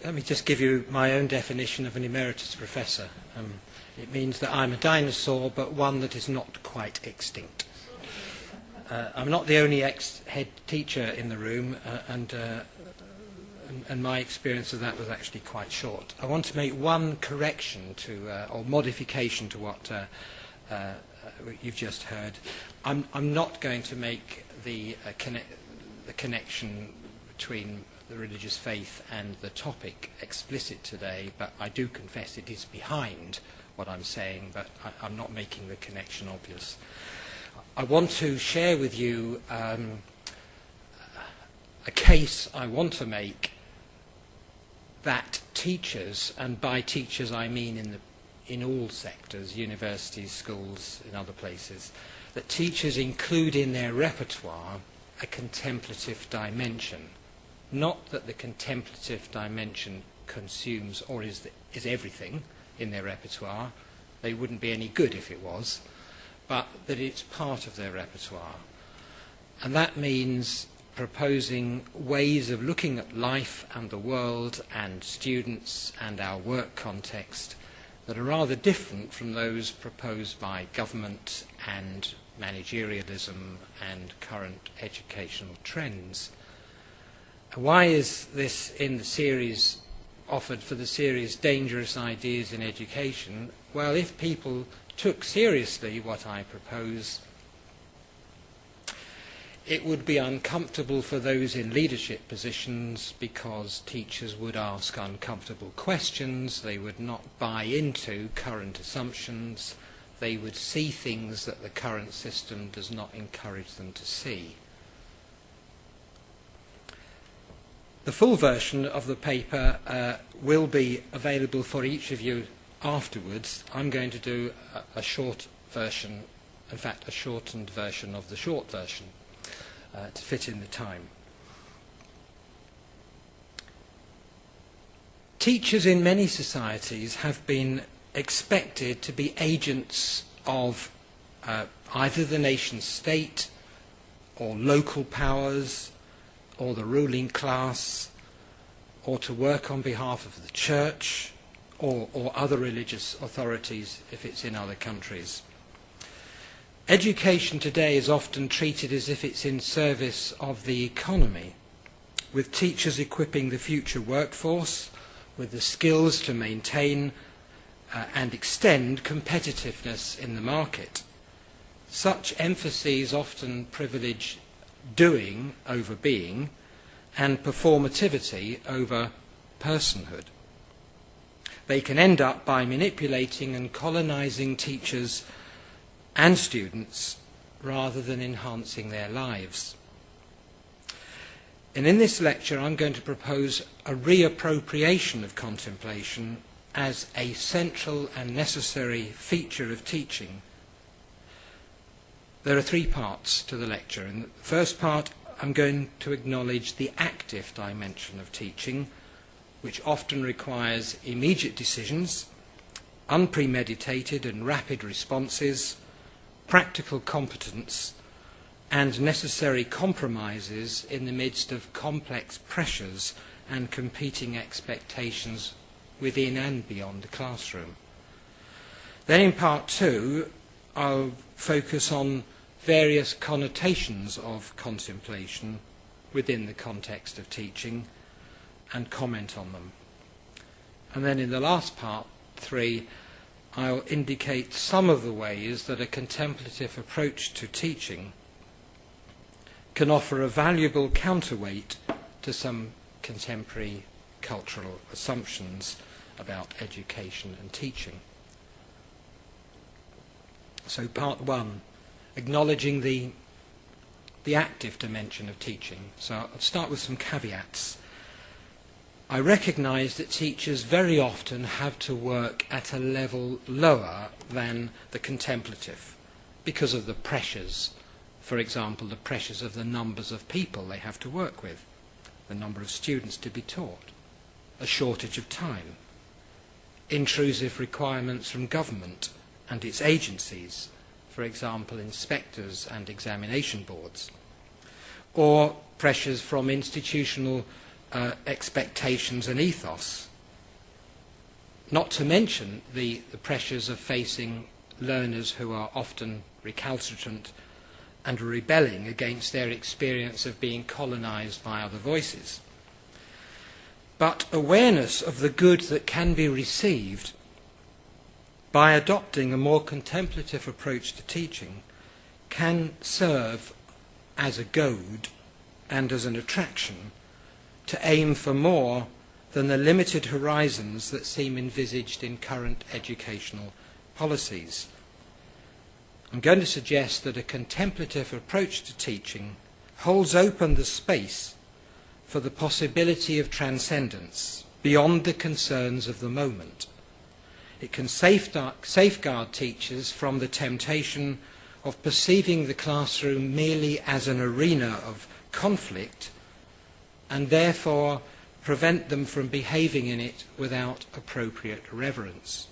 let me just give you my own definition of an emeritus professor. It means that I'm a dinosaur, but one that is not quite extinct. I'm not the only ex-head teacher in the room, and my experience of that was actually quite short. I want to make one correction to, or modification to what you've just heard. I'm not going to make the connection between the religious faith and the topic explicit today, but I do confess it is behind what I'm saying, but I'm not making the connection obvious. I want to share with you a case I want to make that teachers, and by teachers I mean in all sectors, universities, schools, in other places, that teachers include in their repertoire a contemplative dimension. Not that the contemplative dimension consumes or is everything in their repertoire. They wouldn't be any good if it was, but that it's part of their repertoire. And that means proposing ways of looking at life and the world and students and our work context that are rather different from those proposed by government and managerialism and current educational trends. Why is this in the series offered for the series Dangerous Ideas in Education? Well, if people took seriously what I propose, it would be uncomfortable for those in leadership positions because teachers would ask uncomfortable questions, they would not buy into current assumptions, they would see things that the current system does not encourage them to see. The full version of the paper will be available for each of you afterwards. I'm going to do a short version, in fact a shortened version of the short version to fit in the time. Teachers in many societies have been expected to be agents of either the nation state or local powers or the ruling class, or to work on behalf of the church or other religious authorities if it's in other countries. Education today is often treated as if it's in service of the economy, with teachers equipping the future workforce with the skills to maintain and extend competitiveness in the market. Such emphases often privilege doing over being and performativity over personhood. They can end up by manipulating and colonizing teachers and students rather than enhancing their lives. And in this lecture I'm going to propose a reappropriation of contemplation as a central and necessary feature of teaching. There are three parts to the lecture. In the first part, I'm going to acknowledge the active dimension of teaching, which often requires immediate decisions, unpremeditated and rapid responses, practical competence, and necessary compromises in the midst of complex pressures and competing expectations within and beyond the classroom. Then in part two, I'll focus on various connotations of contemplation within the context of teaching and comment on them. And then in the last part, 3, I'll indicate some of the ways that a contemplative approach to teaching can offer a valuable counterweight to some contemporary cultural assumptions about education and teaching. So part 1, acknowledging the active dimension of teaching. So I'll start with some caveats. I recognise that teachers very often have to work at a level lower than the contemplative because of the pressures. For example, the pressures of the numbers of people they have to work with, the number of students to be taught, a shortage of time, intrusive requirements from government and its agencies, for example, inspectors and examination boards, or pressures from institutional expectations and ethos. Not to mention the pressures of facing learners who are often recalcitrant and rebelling against their experience of being colonized by other voices. But awareness of the good that can be received by adopting a more contemplative approach to teaching can serve as a goad and as an attraction to aim for more than the limited horizons that seem envisaged in current educational policies. I'm going to suggest that a contemplative approach to teaching holds open the space for the possibility of transcendence beyond the concerns of the moment. It can safeguard teachers from the temptation of perceiving the classroom merely as an arena of conflict and therefore prevent them from behaving in it without appropriate reverence.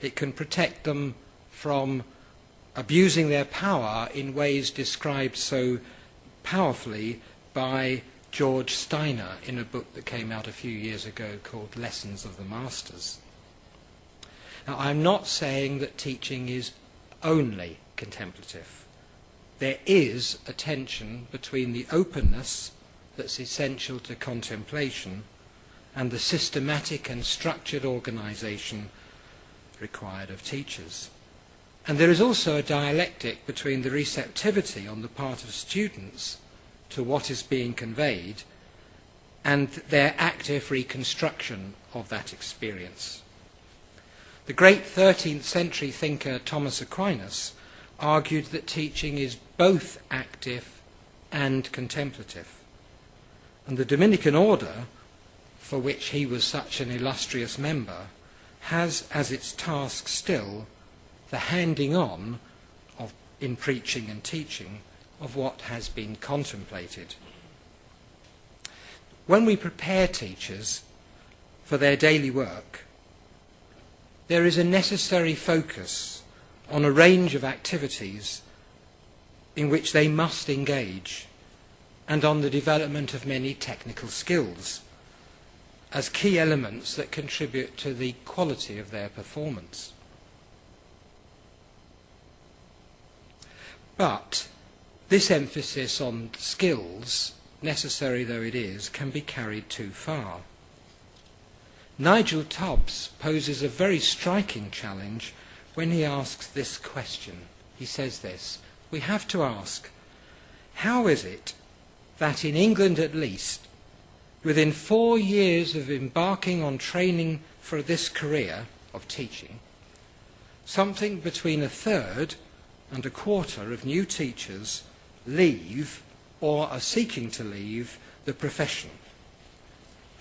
It can protect them from abusing their power in ways described so powerfully by George Steiner in a book that came out a few years ago called Lessons of the Masters. Now, I'm not saying that teaching is only contemplative. There is a tension between the openness that's essential to contemplation and the systematic and structured organization required of teachers. And there is also a dialectic between the receptivity on the part of students to what is being conveyed and their active reconstruction of that experience. The great 13th century thinker Thomas Aquinas argued that teaching is both active and contemplative. And the Dominican order, for which he was such an illustrious member, has as its task still the handing on of, in preaching and teaching, of what has been contemplated. When we prepare teachers for their daily work, there is a necessary focus on a range of activities in which they must engage and on the development of many technical skills as key elements that contribute to the quality of their performance. But this emphasis on skills, necessary though it is, can be carried too far. Nigel Tubbs poses a very striking challenge when he asks this question. He says this: we have to ask, how is it that in England at least, within 4 years of embarking on training for this career of teaching, something between 1/3 and 1/4 of new teachers leave or are seeking to leave the profession?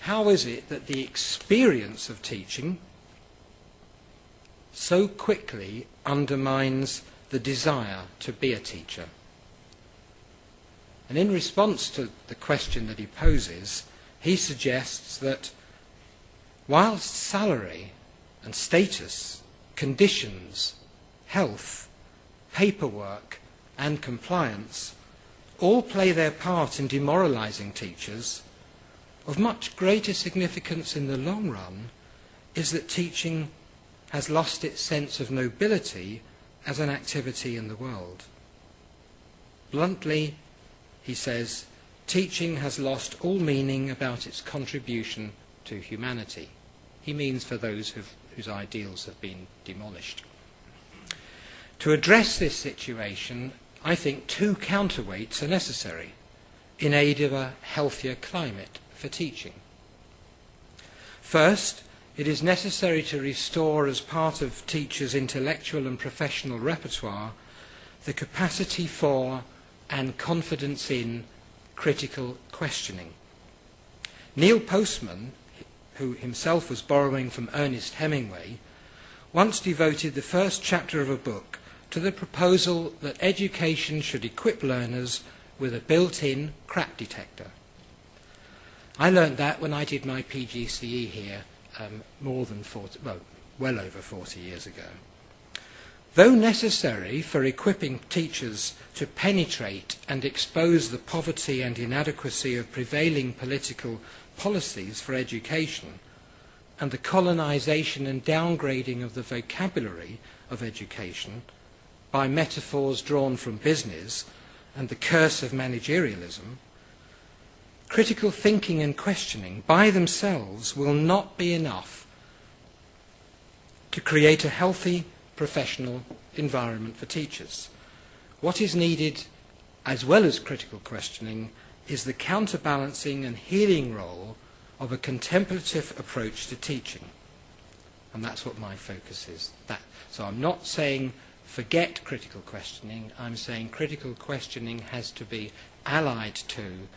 How is it that the experience of teaching so quickly undermines the desire to be a teacher? And in response to the question that he poses, he suggests that whilst salary and status, conditions, health, paperwork and compliance all play their part in demoralizing teachers, of much greater significance in the long run is that teaching has lost its sense of nobility as an activity in the world. Bluntly, he says, teaching has lost all meaning about its contribution to humanity. He means for those whose ideals have been demolished. To address this situation, I think 2 counterweights are necessary in aid of a healthier climate for teaching. First, it is necessary to restore, as part of teachers' intellectual and professional repertoire, the capacity for and confidence in critical questioning. Neil Postman, who himself was borrowing from Ernest Hemingway, once devoted the first chapter of a book to the proposal that education should equip learners with a built-in crack detector. I learnt that when I did my PGCE here well over 40 years ago. Though necessary for equipping teachers to penetrate and expose the poverty and inadequacy of prevailing political policies for education, and the colonization and downgrading of the vocabulary of education by metaphors drawn from business and the curse of managerialism, critical thinking and questioning by themselves will not be enough to create a healthy professional environment for teachers. What is needed, as well as critical questioning, is the counterbalancing and healing role of a contemplative approach to teaching. And that's what my focus is. So I'm not saying forget critical questioning, I'm saying critical questioning has to be allied to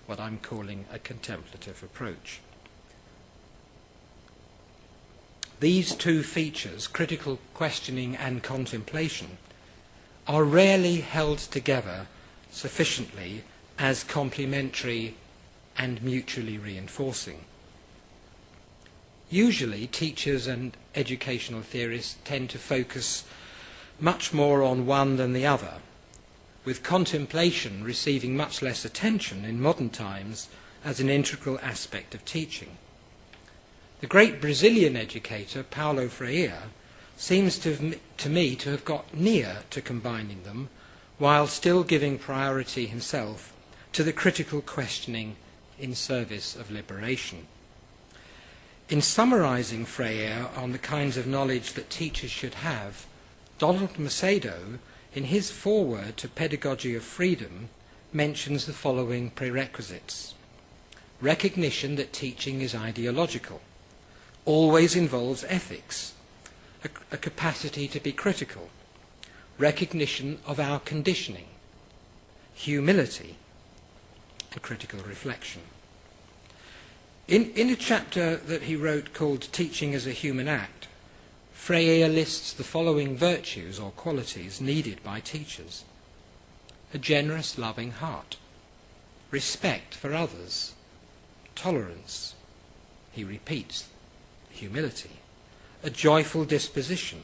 what I'm calling a contemplative approach. These two features, critical questioning and contemplation, are rarely held together sufficiently as complementary and mutually reinforcing. Usually, teachers and educational theorists tend to focus much more on one than the other, with contemplation receiving much less attention in modern times as an integral aspect of teaching. The great Brazilian educator, Paulo Freire, seems to me to have got near to combining them, while still giving priority himself to the critical questioning in service of liberation. In summarizing Freire on the kinds of knowledge that teachers should have, Donald Macedo, in his foreword to Pedagogy of Freedom, mentions the following prerequisites. Recognition that teaching is ideological, always involves ethics, a capacity to be critical, recognition of our conditioning, humility, and critical reflection. In a chapter that he wrote called Teaching as a Human Act, Freire lists the following virtues or qualities needed by teachers. A generous, loving heart, respect for others, tolerance, he repeats, humility, a joyful disposition,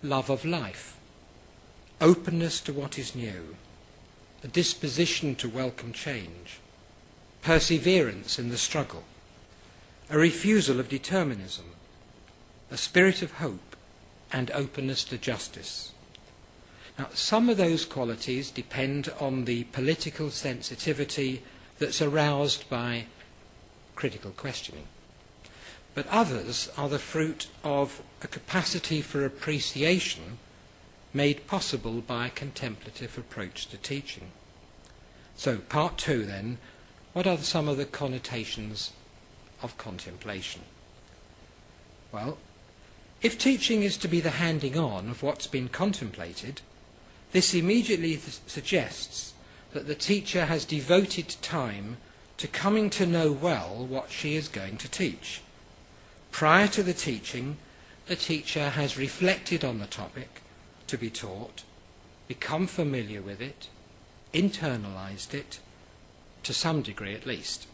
love of life, openness to what is new, a disposition to welcome change, perseverance in the struggle, a refusal of determinism, a spirit of hope, and openness to justice. Now, some of those qualities depend on the political sensitivity that's aroused by critical questioning. But others are the fruit of a capacity for appreciation made possible by a contemplative approach to teaching. So, part two then, what are some of the connotations of contemplation? Well, if teaching is to be the handing on of what's been contemplated, this immediately suggests that the teacher has devoted time to coming to know well what she is going to teach. Prior to the teaching, the teacher has reflected on the topic to be taught, become familiar with it, internalized it, to some degree at least.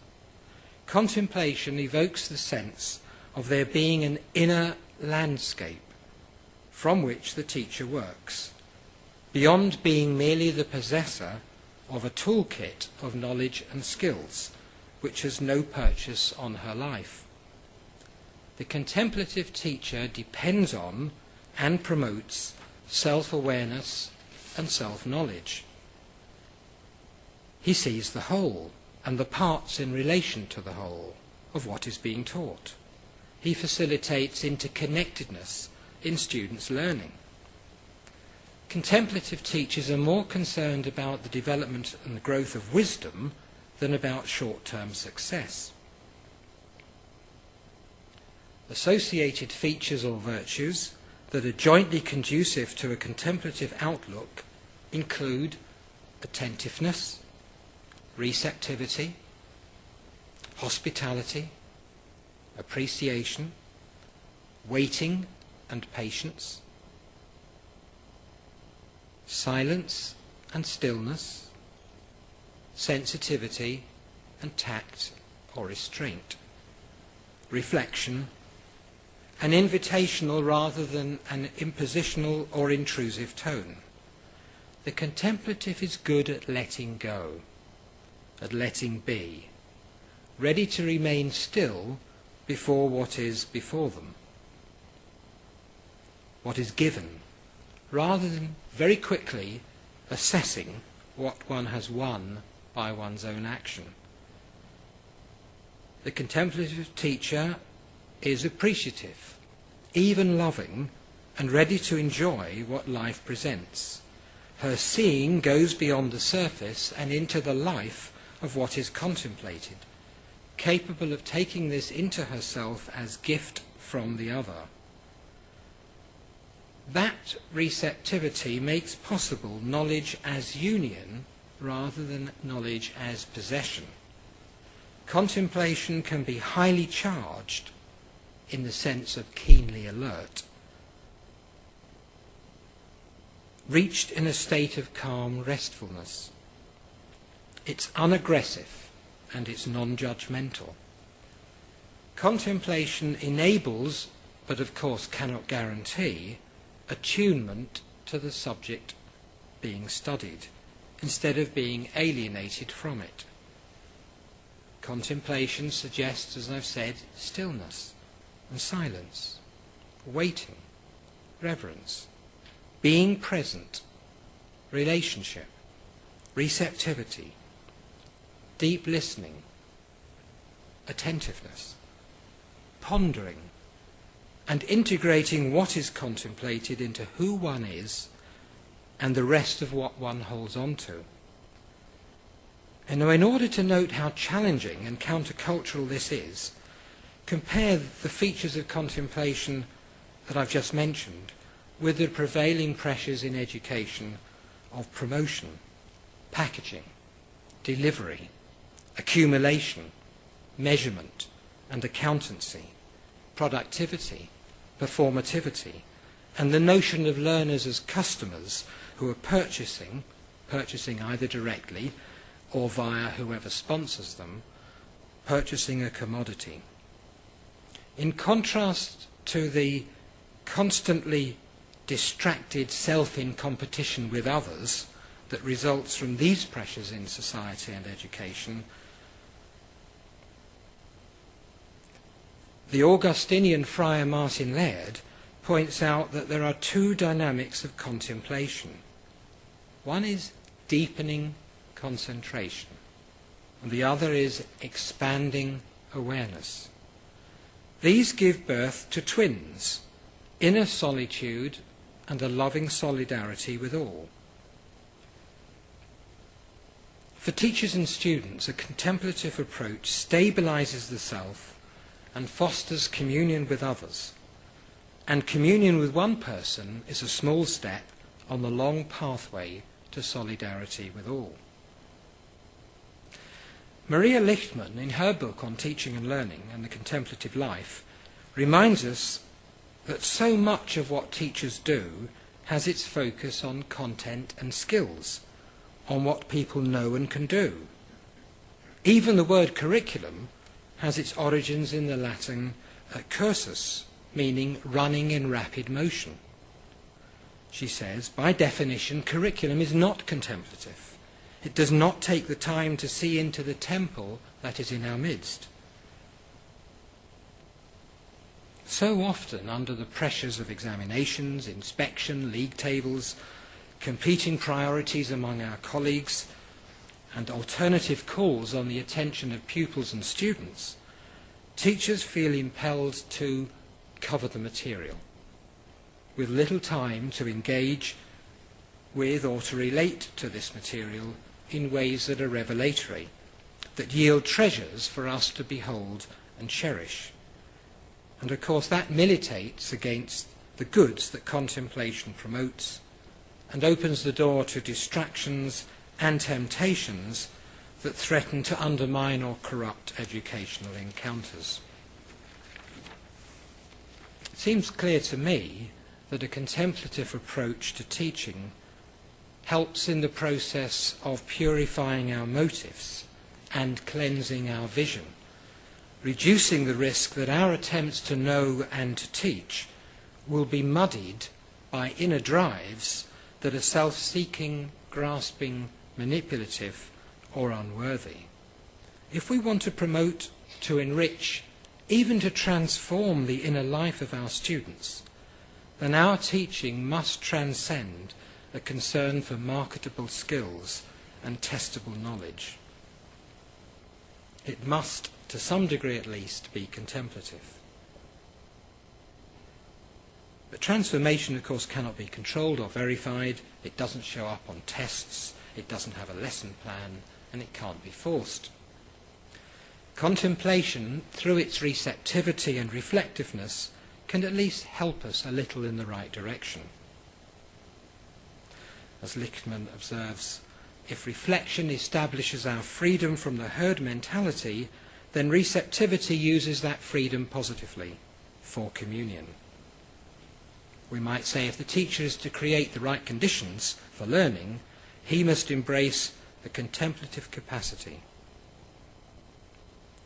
Contemplation evokes the sense of there being an inner landscape from which the teacher works, beyond being merely the possessor of a toolkit of knowledge and skills, which has no purchase on her life. The contemplative teacher depends on and promotes self-awareness and self-knowledge. He sees the whole and the parts in relation to the whole of what is being taught. He facilitates interconnectedness in students' learning. Contemplative teachers are more concerned about the development and the growth of wisdom than about short-term success. Associated features or virtues that are jointly conducive to a contemplative outlook include attentiveness, receptivity, hospitality, appreciation, waiting and patience, silence and stillness, sensitivity and tact or restraint, reflection, an invitational rather than an impositional or intrusive tone. The contemplative is good at letting go, at letting be, ready to remain still before what is before them, what is given, rather than very quickly assessing what one has won by one's own action. The contemplative teacher is appreciative, even loving, and ready to enjoy what life presents. Her seeing goes beyond the surface and into the life of what is contemplated, capable of taking this into herself as gift from the other. That receptivity makes possible knowledge as union rather than knowledge as possession. Contemplation can be highly charged in the sense of keenly alert, reached in a state of calm restfulness. It's unaggressive and it's non-judgmental. Contemplation enables, but of course cannot guarantee, attunement to the subject being studied, instead of being alienated from it. Contemplation suggests, as I've said, stillness and silence, waiting, reverence, being present, relationship, receptivity, deep listening, attentiveness, pondering, and integrating what is contemplated into who one is and the rest of what one holds on to. And in order to note how challenging and countercultural this is, compare the features of contemplation that I've just mentioned with the prevailing pressures in education of promotion, packaging, delivery, accumulation, measurement and accountancy, productivity, performativity, and the notion of learners as customers who are purchasing either directly or via whoever sponsors them, purchasing a commodity. In contrast to the constantly distracted self in competition with others that results from these pressures in society and education, the Augustinian friar Martin Laird points out that there are two dynamics of contemplation. One is deepening concentration, and the other is expanding awareness. These give birth to twins, inner solitude and a loving solidarity with all. For teachers and students, a contemplative approach stabilizes the self and fosters communion with others. And communion with one person is a small step on the long pathway to solidarity with all. Maria Lichtman, in her book on teaching and learning and the contemplative life, reminds us that so much of what teachers do has its focus on content and skills, on what people know and can do. Even the word curriculum has its origins in the Latin cursus, meaning running in rapid motion. She says, by definition, curriculum is not contemplative. It does not take the time to see into the temple that is in our midst. So often, under the pressures of examinations, inspection, league tables, competing priorities among our colleagues, and alternative calls on the attention of pupils and students, teachers feel impelled to cover the material, with little time to engage with or to relate to this material in ways that are revelatory, that yield treasures for us to behold and cherish. And of course that militates against the goods that contemplation promotes and opens the door to distractions and temptations that threaten to undermine or corrupt educational encounters. It seems clear to me that a contemplative approach to teaching helps in the process of purifying our motives and cleansing our vision, reducing the risk that our attempts to know and to teach will be muddied by inner drives that are self-seeking, grasping, manipulative, or unworthy. If we want to promote, to enrich, even to transform the inner life of our students, then our teaching must transcend a concern for marketable skills and testable knowledge. It must, to some degree at least, be contemplative. But transformation, of course, cannot be controlled or verified. It doesn't show up on tests, it doesn't have a lesson plan, and it can't be forced. Contemplation, through its receptivity and reflectiveness, can at least help us a little in the right direction. As Lichtman observes, if reflection establishes our freedom from the herd mentality, then receptivity uses that freedom positively for communion. We might say if the teacher is to create the right conditions for learning, he must embrace the contemplative capacity.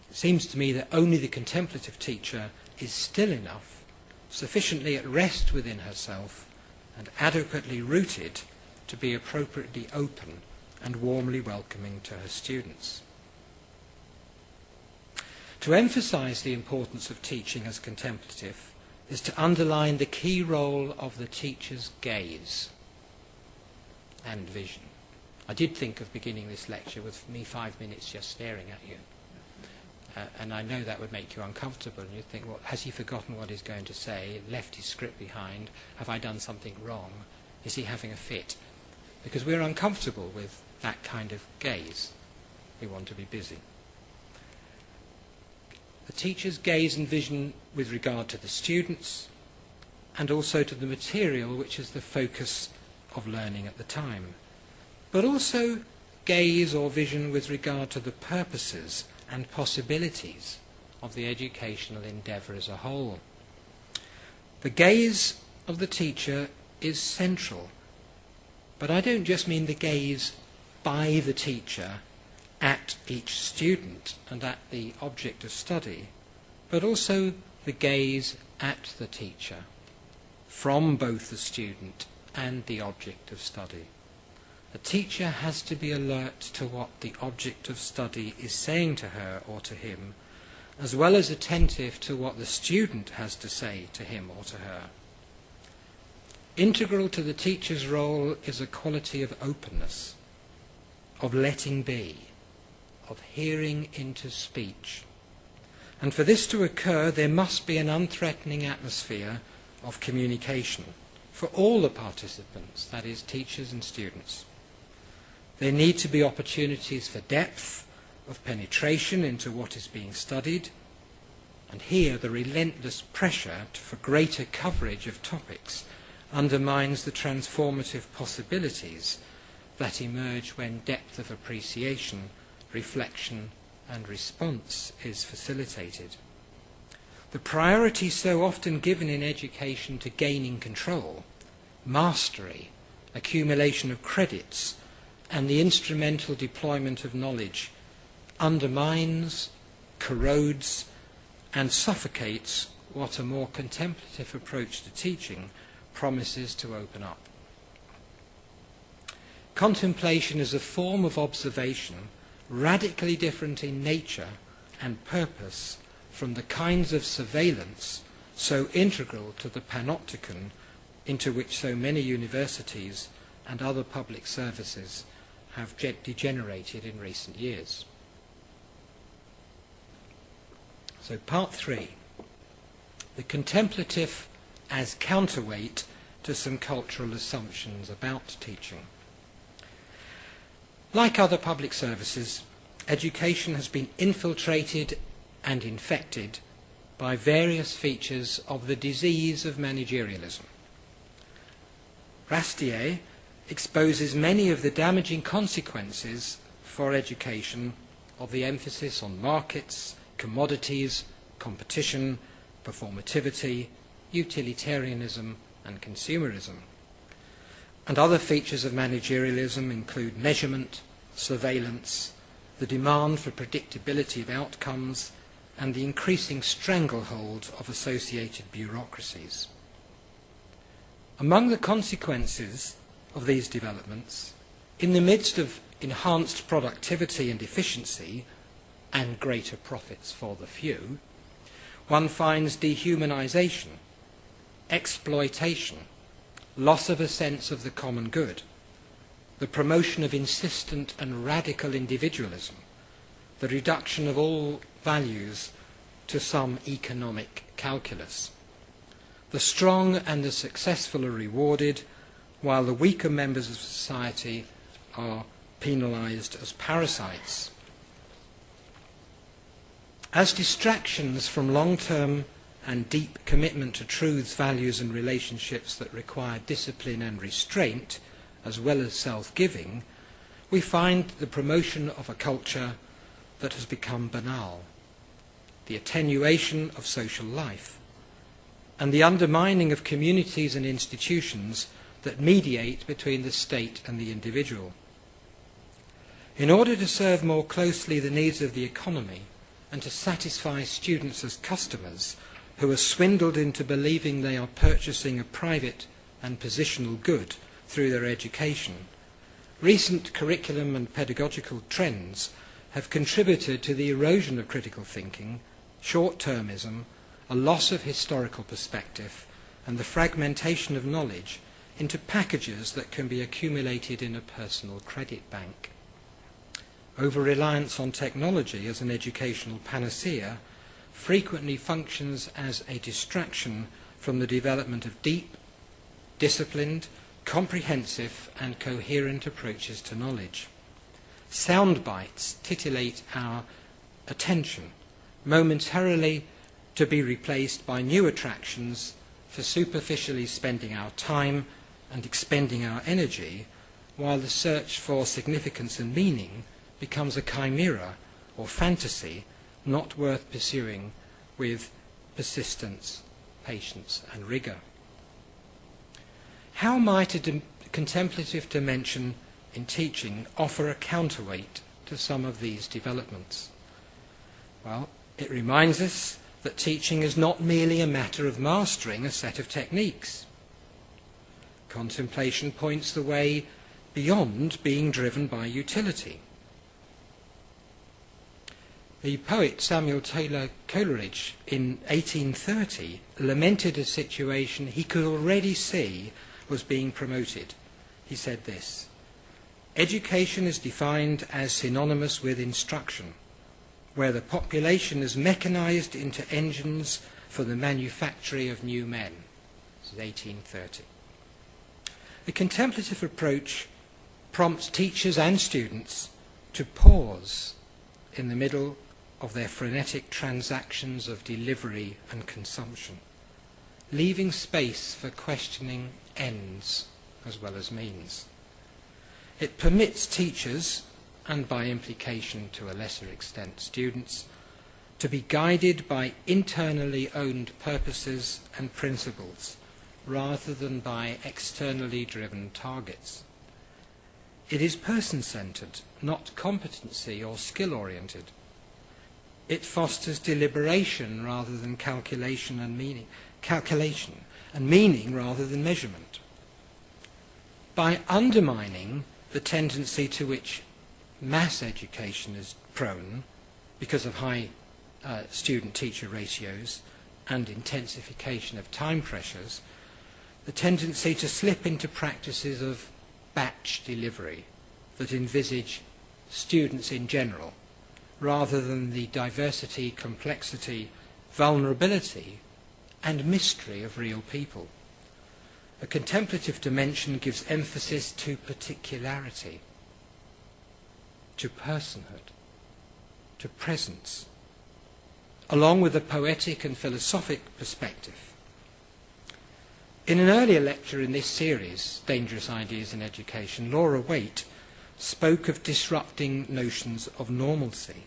It seems to me that only the contemplative teacher is still enough, sufficiently at rest within herself, and adequately rooted to be appropriately open and warmly welcoming to her students. To emphasize the importance of teaching as contemplative is to underline the key role of the teacher's gaze and vision. I did think of beginning this lecture with me 5 minutes just staring at you. And I know that would make you uncomfortable, and you'd think, well, has he forgotten what he's going to say, left his script behind, have I done something wrong, is he having a fit? Because we're uncomfortable with that kind of gaze. We want to be busy. The teacher's gaze and vision with regard to the students and also to the material which is the focus of learning at the time, but also gaze or vision with regard to the purposes and possibilities of the educational endeavour as a whole. The gaze of the teacher is central, but I don't just mean the gaze by the teacher at each student and at the object of study, but also the gaze at the teacher from both the student and the object of study. A teacher has to be alert to what the object of study is saying to her or to him, as well as attentive to what the student has to say to him or to her. Integral to the teacher's role is a quality of openness, of letting be, of hearing into speech. And for this to occur, there must be an unthreatening atmosphere of communication for all the participants, that is, teachers and students. There need to be opportunities for depth, of penetration into what is being studied, and here the relentless pressure for greater coverage of topics undermines the transformative possibilities that emerge when depth of appreciation, reflection and response is facilitated. The priority so often given in education to gaining control, mastery, accumulation of credits, and the instrumental deployment of knowledge undermines, corrodes, and suffocates what a more contemplative approach to teaching promises to open up. Contemplation is a form of observation radically different in nature and purpose from the kinds of surveillance so integral to the panopticon into which so many universities and other public services have degenerated in recent years. So part 3, the contemplative as counterweight to some cultural assumptions about teaching. Like other public services, education has been infiltrated and infected by various features of the disease of managerialism. Rastier exposes many of the damaging consequences for education of the emphasis on markets, commodities, competition, performativity, utilitarianism and consumerism. And other features of managerialism include measurement, surveillance, the demand for predictability of outcomes, and the increasing stranglehold of associated bureaucracies. Among the consequences of these developments, in the midst of enhanced productivity and efficiency and greater profits for the few, one finds dehumanization, exploitation, loss of a sense of the common good, the promotion of insistent and radical individualism, the reduction of all values to some economic calculus. The strong and the successful are rewarded, while the weaker members of society are penalized as parasites. As distractions from long-term and deep commitment to truths, values and relationships that require discipline and restraint, as well as self-giving, we find the promotion of a culture that has become banal, the attenuation of social life, and the undermining of communities and institutions that mediate between the state and the individual. In order to serve more closely the needs of the economy and to satisfy students as customers who are swindled into believing they are purchasing a private and positional good through their education, recent curriculum and pedagogical trends have contributed to the erosion of critical thinking, short-termism, a loss of historical perspective, and the fragmentation of knowledge into packages that can be accumulated in a personal credit bank. Over-reliance on technology as an educational panacea frequently functions as a distraction from the development of deep, disciplined, comprehensive and coherent approaches to knowledge. Sound bites titillate our attention, momentarily to be replaced by new attractions for superficially spending our time and expending our energy, while the search for significance and meaning becomes a chimera or fantasy not worth pursuing with persistence, patience and rigour. How might a contemplative dimension in teaching offer a counterweight to some of these developments? Well, it reminds us that teaching is not merely a matter of mastering a set of techniques. Contemplation points the way beyond being driven by utility. The poet Samuel Taylor Coleridge in 1830 lamented a situation he could already see was being promoted. He said this: "Education is defined as synonymous with instruction, where the population is mechanized into engines for the manufacture of new men." This is 1830. The contemplative approach prompts teachers and students to pause in the middle of their frenetic transactions of delivery and consumption, leaving space for questioning ends as well as means. It permits teachers, and by implication to a lesser extent students, to be guided by internally owned purposes and principles rather than by externally driven targets. It is person-centered, not competency or skill-oriented. It fosters deliberation rather than calculation and meaning rather than measurement. By undermining the tendency to which mass education is prone because of high student-teacher ratios and intensification of time pressures, the tendency to slip into practices of batch delivery that envisage students in general rather than the diversity, complexity, vulnerability and mystery of real people. A contemplative dimension gives emphasis to particularity, to personhood, to presence, along with a poetic and philosophic perspective. In an earlier lecture in this series, Dangerous Ideas in Education, Laura Waite spoke of disrupting notions of normalcy.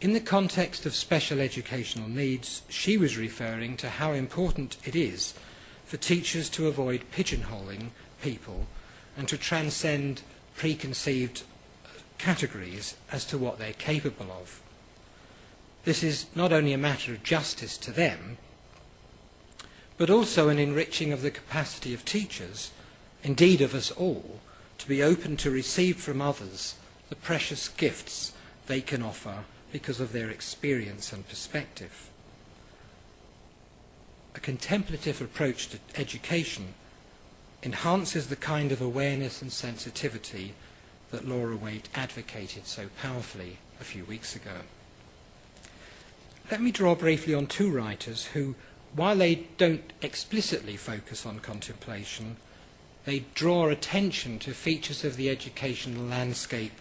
In the context of special educational needs, she was referring to how important it is for teachers to avoid pigeonholing people and to transcend preconceived categories as to what they're capable of. This is not only a matter of justice to them, but also an enriching of the capacity of teachers, indeed of us all, to be open to receive from others the precious gifts they can offer because of their experience and perspective. A contemplative approach to education enhances the kind of awareness and sensitivity that Laura Waite advocated so powerfully a few weeks ago. Let me draw briefly on two writers who, while they don't explicitly focus on contemplation, they draw attention to features of the educational landscape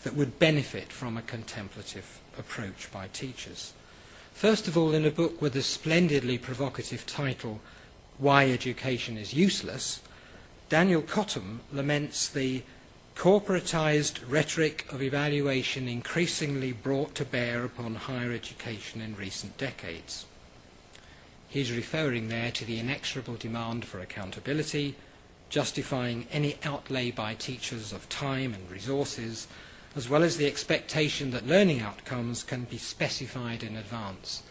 that would benefit from a contemplative approach by teachers. First of all, in a book with a splendidly provocative title, Why Education is Useless, Daniel Cottam laments the corporatized rhetoric of evaluation increasingly brought to bear upon higher education in recent decades. He's referring there to the inexorable demand for accountability, justifying any outlay by teachers of time and resources, as well as the expectation that learning outcomes can be specified in advance.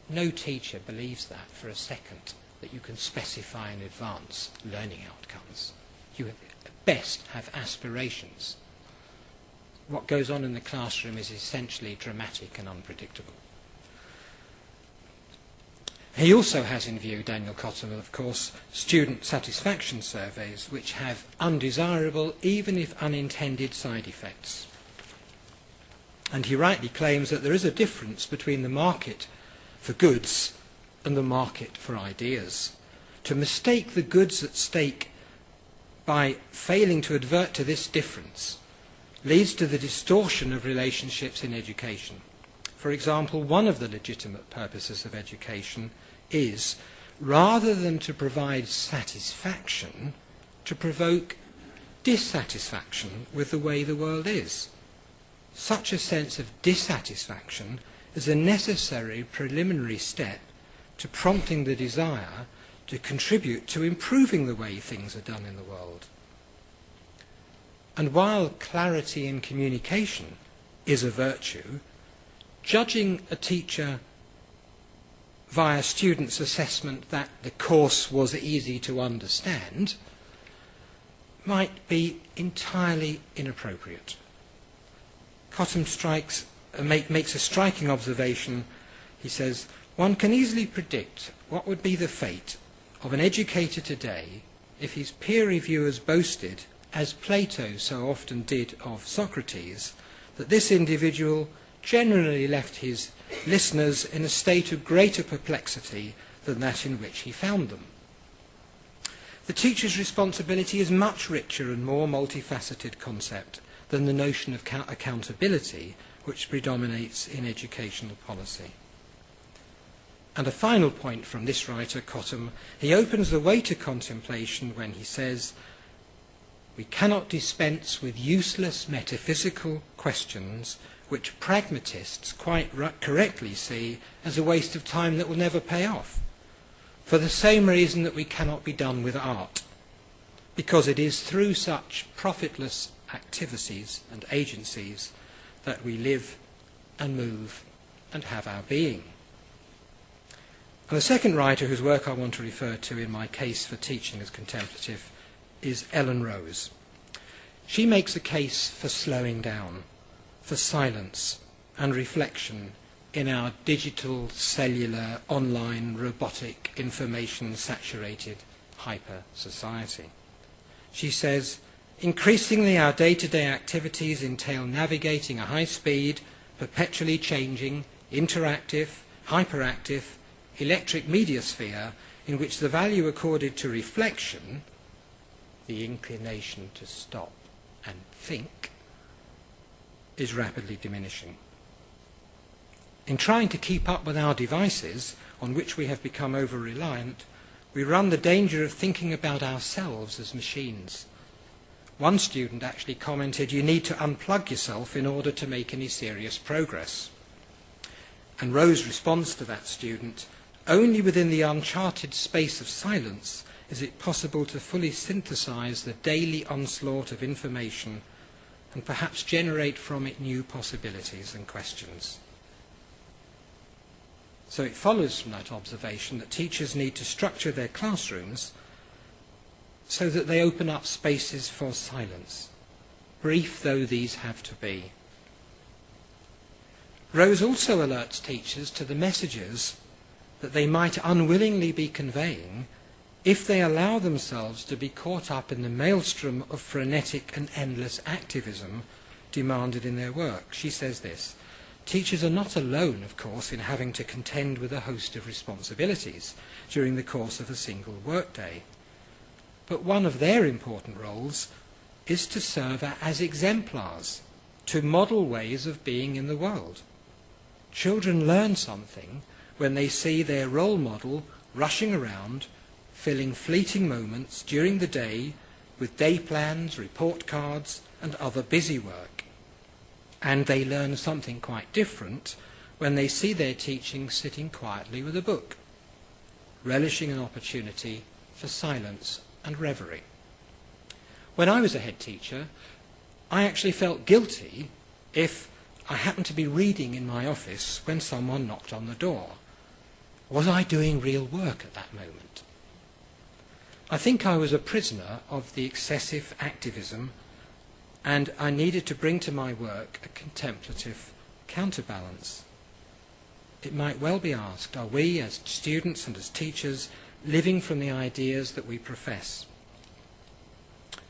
No teacher believes that for a second, that you can specify in advance learning outcomes. You at best have aspirations. What goes on in the classroom is essentially dramatic and unpredictable. He also has in view, Daniel Cottam, of course, student satisfaction surveys, which have undesirable, even if unintended, side effects. And he rightly claims that there is a difference between the market for goods and the market for ideas. To mistake the goods at stake by failing to advert to this difference leads to the distortion of relationships in education. For example, one of the legitimate purposes of education is, rather than to provide satisfaction, to provoke dissatisfaction with the way the world is. Such a sense of dissatisfaction is a necessary preliminary step to prompting the desire to contribute to improving the way things are done in the world. And while clarity in communication is a virtue, judging a teacher via students' assessment that the course was easy to understand might be entirely inappropriate. Cottam makes a striking observation. He says, one can easily predict what would be the fate of an educator today if his peer reviewers boasted, as Plato so often did of Socrates, that this individual generally left his listeners in a state of greater perplexity than that in which he found them. The teacher's responsibility is much richer and more multifaceted concept than the notion of accountability which predominates in educational policy. And a final point from this writer, Cottam, he opens the way to contemplation when he says, we cannot dispense with useless metaphysical questions which pragmatists quite correctly see as a waste of time that will never pay off, for the same reason that we cannot be done with art, because it is through such profitless activities and agencies that we live and move and have our being. And the second writer whose work I want to refer to in my case for teaching as contemplative is Ellen Rose. She makes a case for slowing down, for silence and reflection in our digital, cellular, online, robotic, information-saturated hyper-society. She says, increasingly our day-to-day activities entail navigating a high-speed, perpetually changing, interactive, hyperactive, electric media sphere in which the value accorded to reflection, the inclination to stop and think, is rapidly diminishing. In trying to keep up with our devices, on which we have become over-reliant, we run the danger of thinking about ourselves as machines. One student actually commented, you need to unplug yourself in order to make any serious progress. And Rose responds to that student, only within the uncharted space of silence is it possible to fully synthesize the daily onslaught of information and perhaps generate from it new possibilities and questions. So it follows from that observation that teachers need to structure their classrooms so that they open up spaces for silence, brief though these have to be. Rose also alerts teachers to the messages that they might unwillingly be conveying if they allow themselves to be caught up in the maelstrom of frenetic and endless activism demanded in their work. She says this: teachers are not alone, of course, in having to contend with a host of responsibilities during the course of a single workday. But one of their important roles is to serve as exemplars, to model ways of being in the world. Children learn something when they see their role model rushing around, filling fleeting moments during the day with day plans, report cards, and other busy work. And they learn something quite different when they see their teaching sitting quietly with a book, relishing an opportunity for silence and reverie. When I was a head teacher, I actually felt guilty if I happened to be reading in my office when someone knocked on the door. Was I doing real work at that moment? I think I was a prisoner of the excessive activism, and I needed to bring to my work a contemplative counterbalance. It might well be asked, are we as students and as teachers living from the ideas that we profess?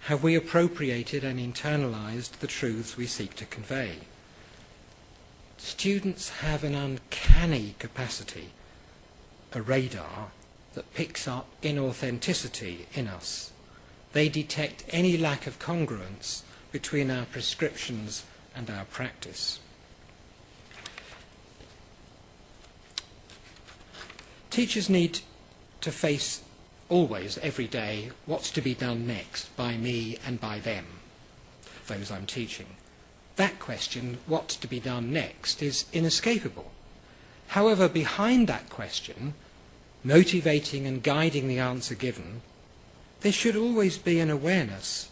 Have we appropriated and internalized the truths we seek to convey? Students have an uncanny capacity, a radar that picks up inauthenticity in us. They detect any lack of congruence between our prescriptions and our practice. Teachers need to face always, every day, what's to be done next by me and by them, those I'm teaching. That question, what's to be done next, is inescapable. However, behind that question, motivating and guiding the answer given, there should always be an awareness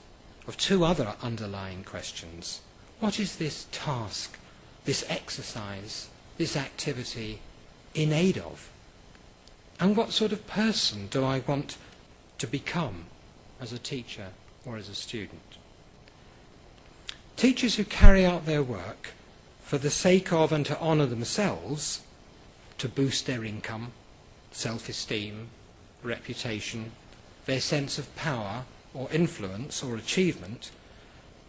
of two other underlying questions. What is this task, this exercise, this activity in aid of? And what sort of person do I want to become as a teacher or as a student? Teachers who carry out their work for the sake of and to honour themselves, to boost their income, self-esteem, reputation, their sense of power or influence or achievement,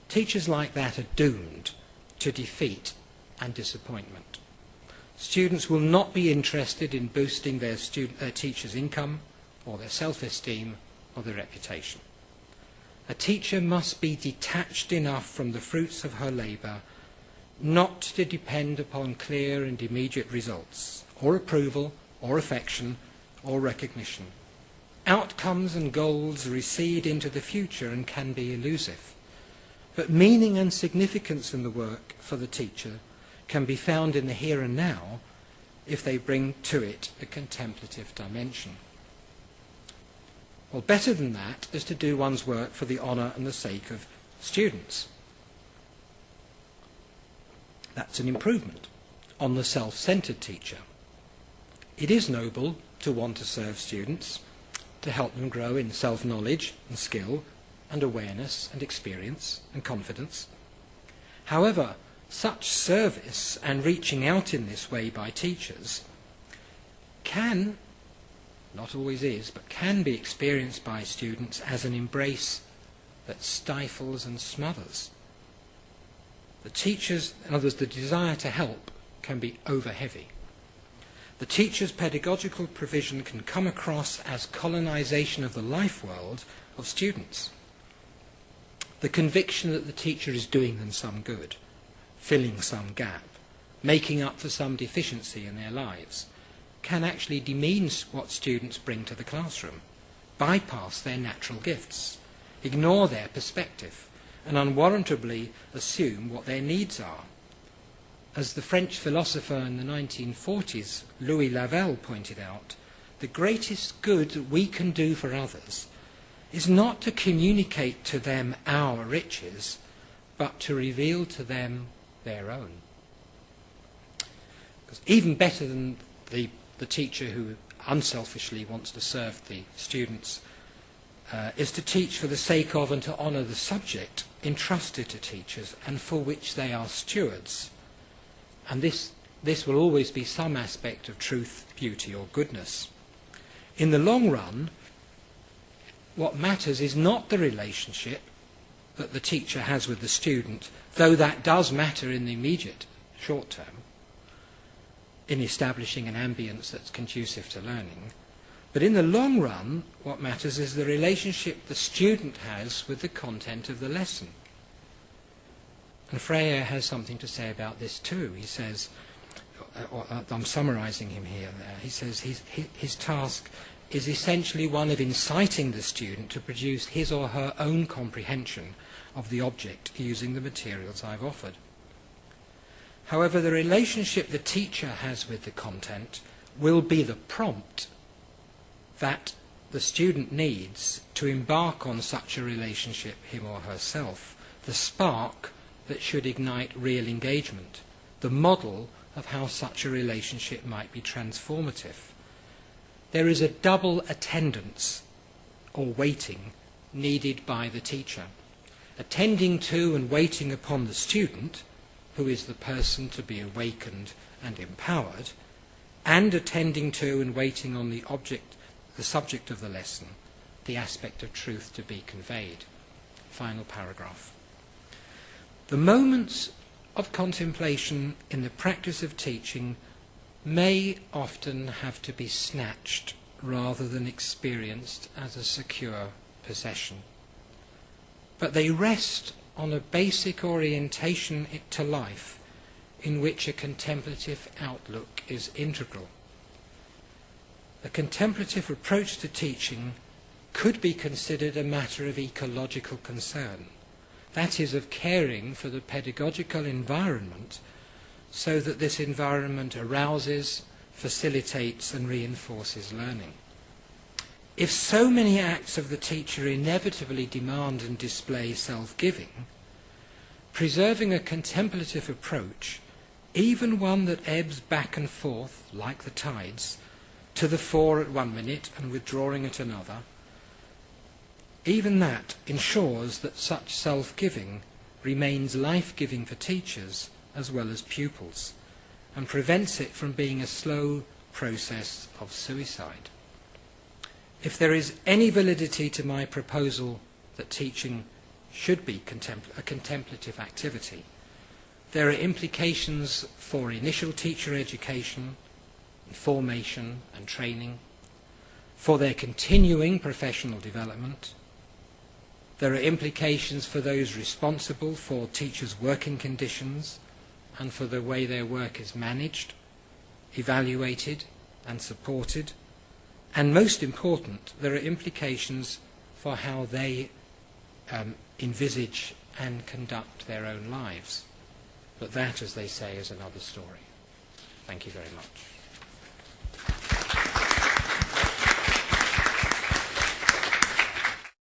teachers like that are doomed to defeat and disappointment. Students will not be interested in boosting their teacher's income or their self-esteem or their reputation. A teacher must be detached enough from the fruits of her labour not to depend upon clear and immediate results, or approval, or affection, or recognition. Outcomes and goals recede into the future and can be elusive. But meaning and significance in the work for the teacher can be found in the here and now if they bring to it a contemplative dimension. Well, better than that is to do one's work for the honour and the sake of students. That's an improvement on the self-centred teacher. It is noble to want to serve students, to help them grow in self-knowledge and skill and awareness and experience and confidence. However, such service and reaching out in this way by teachers can, not always is, but can be experienced by students as an embrace that stifles and smothers. The teachers, in other words, the desire to help can be over-heavy. The teacher's pedagogical provision can come across as colonization of the life world of students. The conviction that the teacher is doing them some good, filling some gap, making up for some deficiency in their lives, can actually demean what students bring to the classroom, bypass their natural gifts, ignore their perspective, and unwarrantably assume what their needs are. As the French philosopher in the 1940s, Louis Lavelle, pointed out, the greatest good that we can do for others is not to communicate to them our riches, but to reveal to them their own. Because even better than the the teacher who unselfishly wants to serve the students, is to teach for the sake of and to honour the subject entrusted to teachers and for which they are stewards. And this will always be some aspect of truth, beauty or goodness. In the long run, what matters is not the relationship that the teacher has with the student, though that does matter in the immediate short term, in establishing an ambience that's conducive to learning. But in the long run, what matters is the relationship the student has with the content of the lesson. And Freire has something to say about this too. He says, I'm summarising him here, he says his task is essentially one of inciting the student to produce his or her own comprehension of the object using the materials I've offered. However, the relationship the teacher has with the content will be the prompt that the student needs to embark on such a relationship, him or herself, the spark that should ignite real engagement, the model of how such a relationship might be transformative. There is a double attendance or waiting needed by the teacher. Attending to and waiting upon the student, who is the person to be awakened and empowered, and attending to and waiting on the subject of the lesson, the aspect of truth to be conveyed. Final paragraph. The moments of contemplation in the practice of teaching may often have to be snatched rather than experienced as a secure possession. But they rest on a basic orientation to life in which a contemplative outlook is integral. A contemplative approach to teaching could be considered a matter of ecological concern, that is, of caring for the pedagogical environment so that this environment arouses, facilitates and reinforces learning. If so many acts of the teacher inevitably demand and display self-giving, preserving a contemplative approach, even one that ebbs back and forth like the tides, to the fore at one minute and withdrawing at another, even that ensures that such self-giving remains life-giving for teachers as well as pupils, and prevents it from being a slow process of suicide. If there is any validity to my proposal that teaching should be a contemplative activity, there are implications for initial teacher education, formation and training, for their continuing professional development. There are implications for those responsible for teachers' working conditions and for the way their work is managed, evaluated and supported. And most important, there are implications for how they envisage and conduct their own lives. But that, as they say, is another story. Thank you very much.